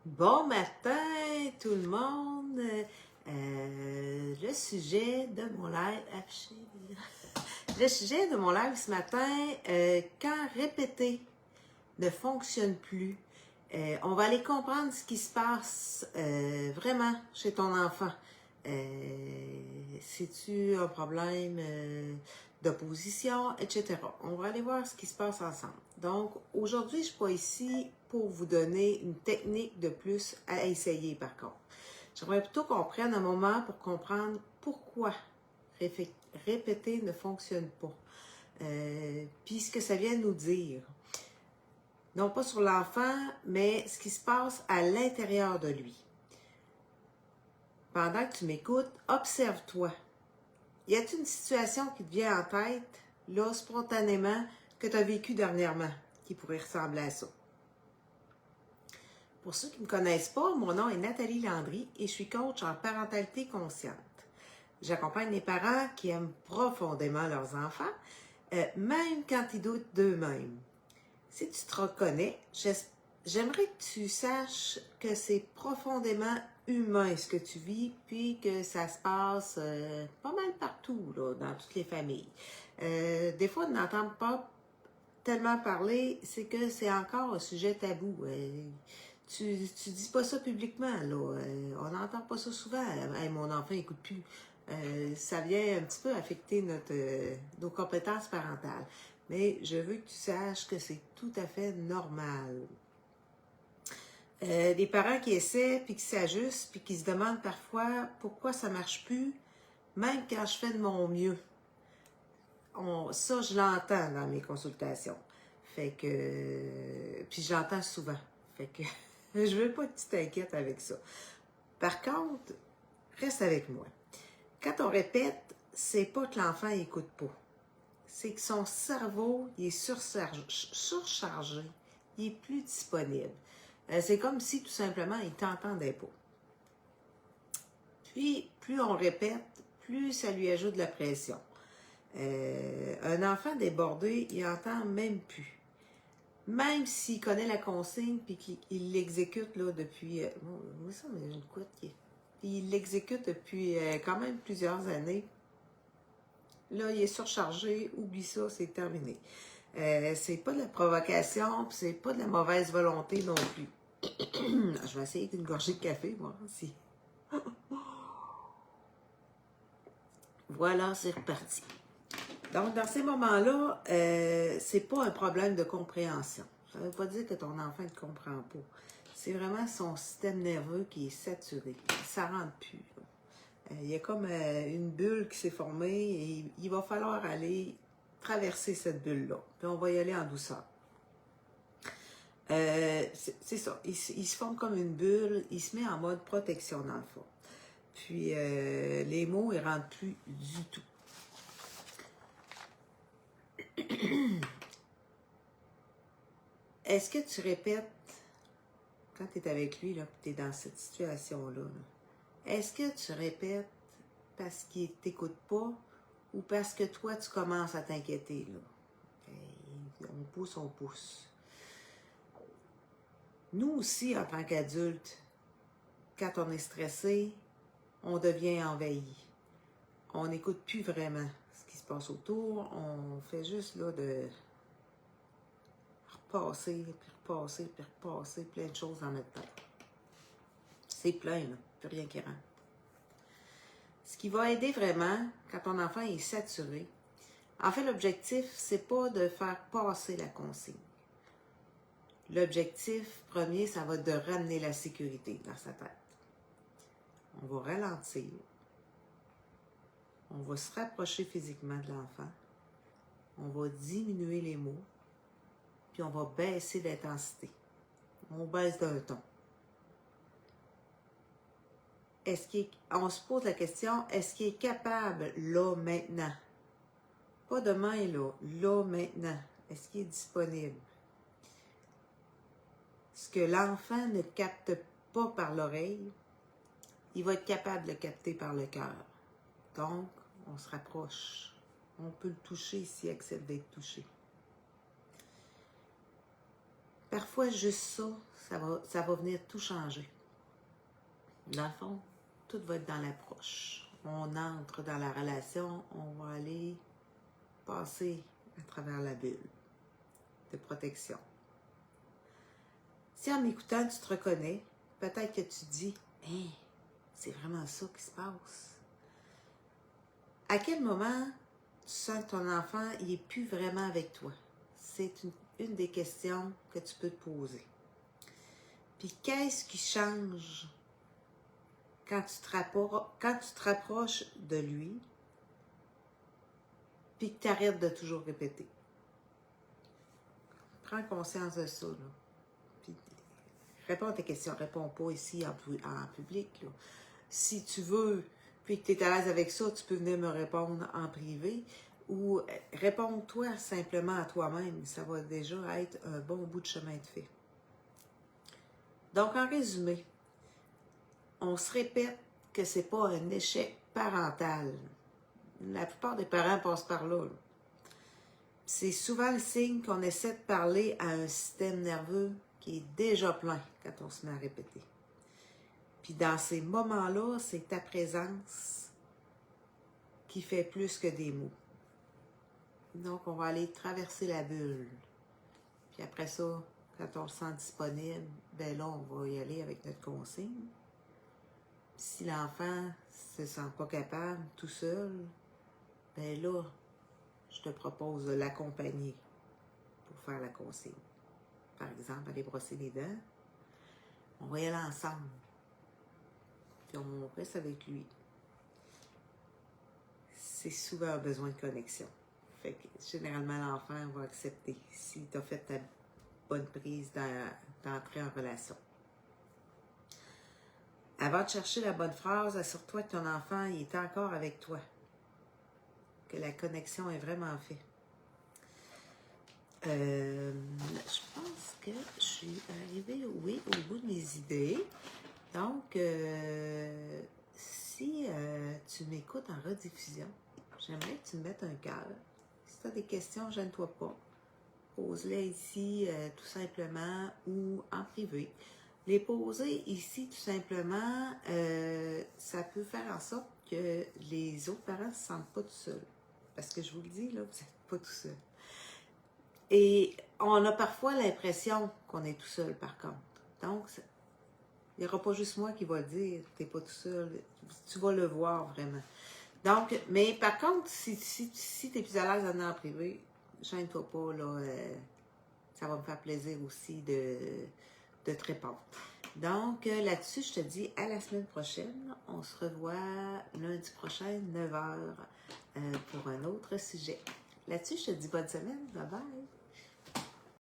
Bon matin tout le monde. Le sujet de mon live, le sujet de mon live ce matin, quand répéter ne fonctionne plus, on va aller comprendre ce qui se passe vraiment chez ton enfant. C'est-tu un problème d'opposition, etc. On va aller voir ce qui se passe ensemble. Donc, aujourd'hui, je ne suis pas ici pour vous donner une technique de plus à essayer, par contre. J'aimerais plutôt qu'on prenne un moment pour comprendre pourquoi répéter ne fonctionne pas. Puis ce que ça vient nous dire. Non pas sur l'enfant, mais ce qui se passe à l'intérieur de lui. Pendant que tu m'écoutes, observe-toi. Y a-t-il une situation qui te vient en tête, là, spontanément, que tu as vécu dernièrement, qui pourrait ressembler à ça? Pour ceux qui ne me connaissent pas, mon nom est Nathalie Landry et je suis coach en parentalité consciente. J'accompagne les parents qui aiment profondément leurs enfants, même quand ils doutent d'eux-mêmes. Si tu te reconnais, j'aimerais que tu saches que c'est profondément humain ce que tu vis, puis que ça se passe pas mal partout, là, dans toutes les familles. Des fois, on n'entend pas tellement parler, c'est que c'est encore un sujet tabou. Tu dis pas ça publiquement, là. On n'entend pas ça souvent. Hey, mon enfant n'écoute plus. Ça vient un petit peu affecter nos compétences parentales. Mais je veux que tu saches que c'est tout à fait normal. Des parents qui essaient, puis qui s'ajustent, puis qui se demandent parfois pourquoi ça ne marche plus, même quand je fais de mon mieux. Ça, je l'entends dans mes consultations. Fait que... Puis je l'entends souvent. Fait que je veux pas que tu t'inquiètes avec ça. Par contre, reste avec moi. Quand on répète, c'est pas que l'enfant n'écoute pas. C'est que son cerveau il est surchargé. Il est plus disponible. C'est comme si, tout simplement, il t'entendait pas. Puis, plus on répète, plus ça lui ajoute de la pression. Un enfant débordé, il n'entend même plus. Même s'il connaît la consigne puis qu'il l'exécute là depuis... moi, ça, mais j'ai une couette qui est... Il l'exécute depuis quand même plusieurs années. Là, il est surchargé, oublie ça, c'est terminé. C'est pas de la provocation, puis c'est pas de la mauvaise volonté non plus. Je vais essayer d'une gorgée de café, voir si... Voilà, c'est reparti. Donc, dans ces moments-là, c'est pas un problème de compréhension. Ça ne veut pas dire que ton enfant ne comprend pas. C'est vraiment son système nerveux qui est saturé. Ça ne rentre plus. Il y a comme une bulle qui s'est formée et il va falloir aller traverser cette bulle-là. Puis on va y aller en douceur. C'est ça. Il se forme comme une bulle. Il se met en mode protection dans le fond. Puis les mots, ils ne rentrent plus du tout. Est-ce que tu répètes quand tu es avec lui, là, tu es dans cette situation-là, est-ce que tu répètes parce qu'il ne t'écoute pas ou parce que toi, tu commences à t'inquiéter, là? On pousse. Nous aussi, en tant qu'adultes, quand on est stressé, on devient envahi. On n'écoute plus vraiment ce qui se passe autour. On fait juste là de repasser plein de choses dans notre tête. C'est plein, là. Plus rien qui rentre. Ce qui va aider vraiment, quand ton enfant est saturé, en fait, l'objectif, c'est pas de faire passer la consigne. L'objectif premier, ça va être de ramener la sécurité dans sa tête. On va ralentir. On va se rapprocher physiquement de l'enfant. On va diminuer les mots. Puis on va baisser l'intensité. On baisse d'un ton. On se pose la question, est-ce qu'il est capable, là, maintenant? Pas demain, là, maintenant. Est-ce qu'il est disponible? Ce que l'enfant ne capte pas par l'oreille, il va être capable de le capter par le cœur. Donc, on se rapproche. On peut le toucher s'il accepte d'être touché. Parfois, juste ça, ça va venir tout changer. Dans le fond, tout va être dans l'approche. On entre dans la relation, on va aller passer à travers la bulle de protection. Si en m'écoutant, tu te reconnais, peut-être que tu te dis « Hein, c'est vraiment ça qui se passe. » À quel moment tu sens que ton enfant n'est plus vraiment avec toi? C'est une des questions que tu peux te poser. Puis qu'est-ce qui change quand tu te rapproches de lui, puis que tu arrêtes de toujours répéter? Prends conscience de ça, là. Puis réponds à tes questions. Réponds pas ici en public, là. Si tu veux, puis que tu es à l'aise avec ça, tu peux venir me répondre en privé ou réponds-toi simplement à toi-même. Ça va déjà être un bon bout de chemin de fait. Donc, en résumé, on se répète que c'est pas un échec parental. La plupart des parents passent par là. C'est souvent le signe qu'on essaie de parler à un système nerveux qui est déjà plein quand on se met à répéter. Puis dans ces moments-là, c'est ta présence qui fait plus que des mots. Donc, on va aller traverser la bulle. Puis après ça, quand on le sent disponible, ben là, on va y aller avec notre consigne. Puis si l'enfant ne se sent pas capable tout seul, ben là, je te propose de l'accompagner pour faire la consigne. Par exemple, aller brosser les dents. On va y aller ensemble. Puis on reste avec lui. C'est souvent un besoin de connexion. Fait que généralement, l'enfant va accepter si tu as fait ta bonne prise d'entrer en relation. Avant de chercher la bonne phrase, assure-toi que ton enfant il est encore avec toi. Que la connexion est vraiment faite. Je pense que je suis arrivée, oui, au bout de mes idées. Donc, si tu m'écoutes en rediffusion, j'aimerais que tu me mettes un cœur. Si tu as des questions, gêne-toi pas. Pose-les ici tout simplement ou en privé. Les poser ici tout simplement, ça peut faire en sorte que les autres parents ne se sentent pas tout seuls. Parce que je vous le dis, là, vous n'êtes pas tout seul. Et on a parfois l'impression qu'on est tout seul, par contre. Donc, il n'y aura pas juste moi qui va le dire, tu n'es pas tout seul. Tu vas le voir vraiment. Donc, mais par contre, si tu es plus à l'aise en privé, gêne-toi pas, là. Ça va me faire plaisir aussi de te répondre. Donc, là-dessus, je te dis à la semaine prochaine. On se revoit lundi prochain, 9h, pour un autre sujet. Là-dessus, je te dis bonne semaine. Bye bye!